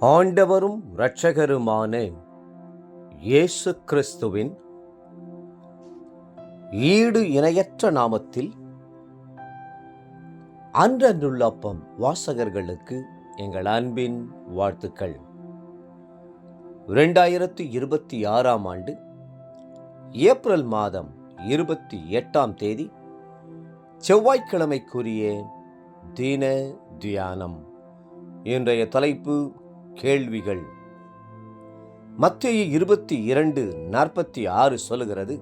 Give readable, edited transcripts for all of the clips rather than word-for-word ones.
ஆண்டவரும் இரட்சகருமான இயேசு கிறிஸ்துவின் ஈடு இணையற்ற நாமத்தில் அன்றன்றுள்ள அப்பம் வாசகர்களுக்கு எங்கள் அன்பின் வாழ்த்துக்கள். 2026 ஆண்டு ஏப்ரல் மாதம் 28 செவ்வாய்க்கிழமைக்குரிய தின தியானம். இன்றைய தலைப்பு கேள்விகள். மத்தேயு 22:46 சொல்லுகிறது,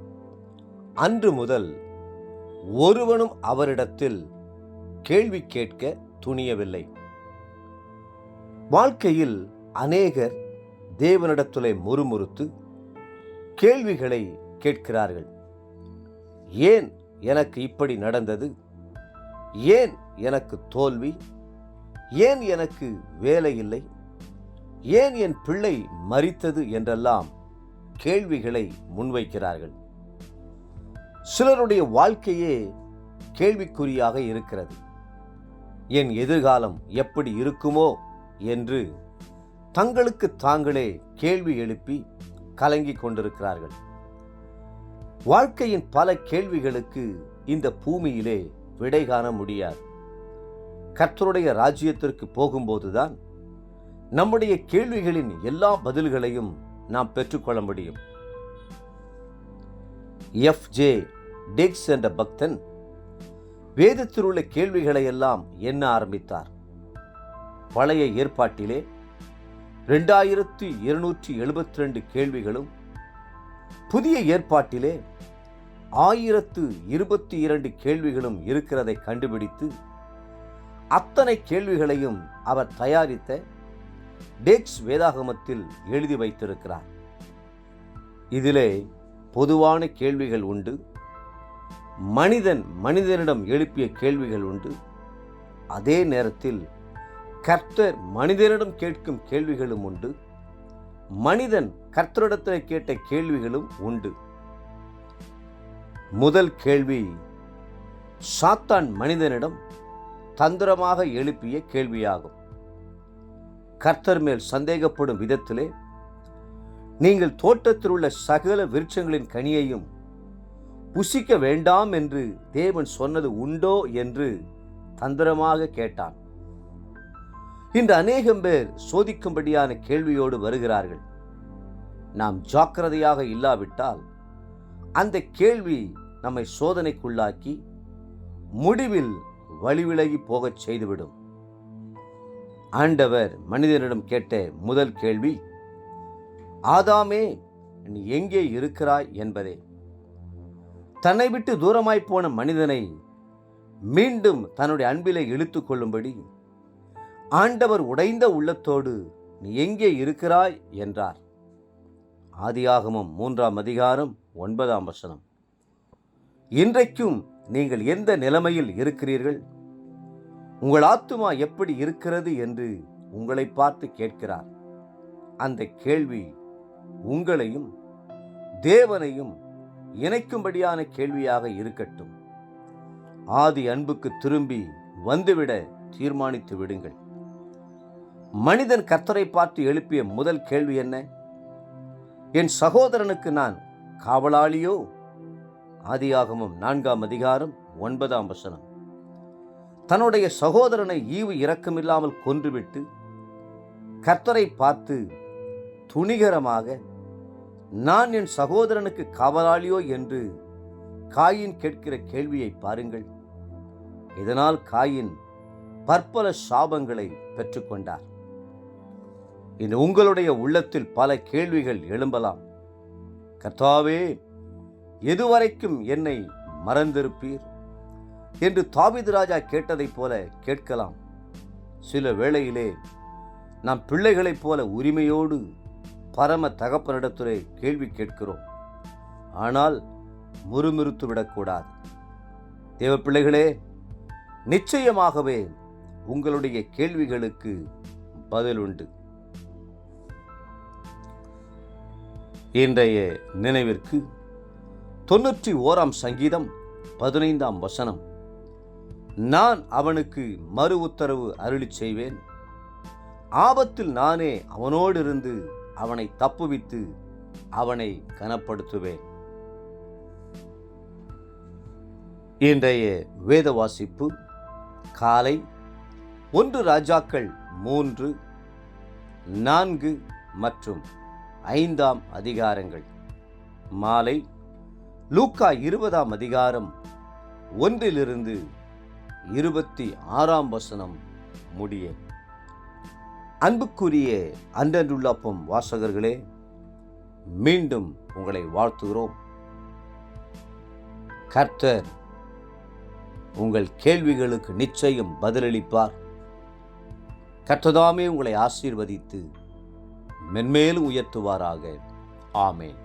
அன்று முதல் ஒருவனும் அவரிடத்தில் கேள்வி கேட்க துணியவில்லை. வாழ்க்கையில் அநேகர் தேவனிடத்திலே முறுமுறுத்து கேள்விகளை கேட்கிறார்கள். ஏன் எனக்கு இப்படி நடந்தது? ஏன் எனக்கு தோல்வி? ஏன் எனக்கு வேலை இல்லை? ஏன் என் பிள்ளை மரித்தது என்றெல்லாம் கேள்விகளை முன்வைக்கிறார்கள். சிலருடைய வாழ்க்கையே கேள்விக்குறியாக இருக்கிறது. என் எதிர்காலம் எப்படி இருக்குமோ என்று தங்களுக்கு தாங்களே கேள்வி எழுப்பி கலங்கிக் கொண்டிருக்கிறார்கள். வாழ்க்கையின் பல கேள்விகளுக்கு இந்த பூமியிலே விடை காண முடியாது. கர்த்தருடைய ராஜ்யத்திற்கு போகும்போதுதான் நம்முடைய கேள்விகளின் எல்லா பதில்களையும் நாம் பெற்றுக்கொள்ள முடியும். F.J. டிக்ஸ் என்ற பக்தன் வேதத்தில் உள்ள கேள்விகளை எல்லாம் எண்ண ஆரம்பித்தார். பழைய ஏற்பாட்டிலே 2272 கேள்விகளும், புதிய ஏற்பாட்டிலே 1022 கேள்விகளும் இருக்கிறதை கண்டுபிடித்து அத்தனை கேள்விகளையும் அவர் தயாரித்த டெக்ஸ் வேதாகமத்தில் எழுதி வைத்திருக்கிறார். இதிலே பொதுவான கேள்விகள் உண்டு, மனிதனிடம் எழுப்பிய கேள்விகள் உண்டு, அதே நேரத்தில் கர்த்தர் மனிதனிடம் கேட்கும் கேள்விகளும் உண்டு, மனிதன் கர்த்தரிடத்தில் கேட்ட கேள்விகளும் உண்டு. முதல் கேள்வி சாத்தான் மனிதனிடம் தந்திரமாக எழுப்பிய கேள்வியாகும். கர்த்தர் மேல் சந்தேகப்படும் விதத்திலே, நீங்கள் தோட்டத்தில் உள்ள சகல விருட்சங்களின் கனியையும் புசிக்க வேண்டாம் என்று தேவன் சொன்னது உண்டோ என்று தந்திரமாக கேட்டான். இன்று அநேகம் பேர் சோதிக்கும்படியான கேள்வியோடு வருகிறார்கள். நாம் ஜாக்கிரதையாக இல்லாவிட்டால் அந்த கேள்வி நம்மை சோதனைக்குள்ளாக்கி முடிவில் வழிவிலகி போகச் செய்துவிடும். ஆண்டவர் மனிதனிடம் கேட்ட முதல் கேள்வி, ஆதாமே, நீ எங்கே இருக்கிறாய் என்பதே. தன்னை விட்டு தூரமாய் போன மனிதனை மீண்டும் தன்னுடைய அன்பிலே இழுத்துக் கொள்ளும்படி ஆண்டவர் உடைந்த உள்ளத்தோடு நீ எங்கே இருக்கிறாய் என்றார். ஆதியாகமம் 3:9. இன்றைக்கும் நீங்கள் எந்த நிலைமையில் இருக்கிறீர்கள்? உங்கள் ஆத்துமா எப்படி இருக்கிறது என்று உங்களை பார்த்து கேட்கிறார். அந்த கேள்வி உங்களையும் தேவனையும் இணைக்கும்படியான கேள்வியாக இருக்கட்டும். ஆதி அன்புக்கு திரும்பி வந்துவிட தீர்மானித்து விடுங்கள். மனிதன் கர்த்தரை பார்த்து எழுப்பிய முதல் கேள்வி என்ன? என் சகோதரனுக்கு நான் காவலாளியோ? ஆதியாகமம் 4:9. தன்னுடைய சகோதரனை ஈவு இரக்கமில்லாமல் கொன்றுவிட்டு கர்த்தரை பார்த்து துணிகரமாக, நான் என் சகோதரனுக்கு காவலாளியோ என்று காயின் கேட்கிற கேள்வியை பாருங்கள். இதனால் காயின் பற்பல சாபங்களை பெற்றுக்கொண்டார். இன்று உங்களுடைய உள்ளத்தில் பல கேள்விகள் எழும்பலாம். கர்த்தாவே, எதுவரைக்கும் என்னை மறந்திருப்பீர் என்று தாவீது ராஜா கேட்டதைப் போல கேட்கலாம். சில வேளையிலே நாம் பிள்ளைகளைப் போல உரிமையோடு பரம தகப்பனிடத்திலே கேள்வி கேட்கிறோம். ஆனால் முறுமுறுத்து விடக்கூடாது. தேவ பிள்ளைகளே, நிச்சயமாகவே உங்களுடைய கேள்விகளுக்கு பதில் உண்டு. இன்றைய நினைவிற்கு 91 சங்கீதம் 15 நான் அவனுக்கு மறு உத்தரவு அருளி செய்வேன், ஆபத்தில் நானே அவனோடு இருந்து அவனை தப்புவித்து அவனை கனப்படுத்துவேன். இன்றைய வேத வாசிப்பு காலை 1 ராஜாக்கள் 3, 4 மற்றும் 5 அதிகாரங்கள். மாலை லூக்கா 20 அதிகாரம் 1 26 முடிய. அன்புக்குரிய அன்றன்றுள்ளப்பம் வாசகர்களே, மீண்டும் உங்களை வாழ்த்துகிறோம். கர்த்தர் உங்கள் கேள்விகளுக்கு நிச்சயம் பதிலளிப்பார். கர்த்ததாமே உங்களை ஆசீர்வதித்து மென்மேலும் உயர்த்துவாராக. ஆமென்.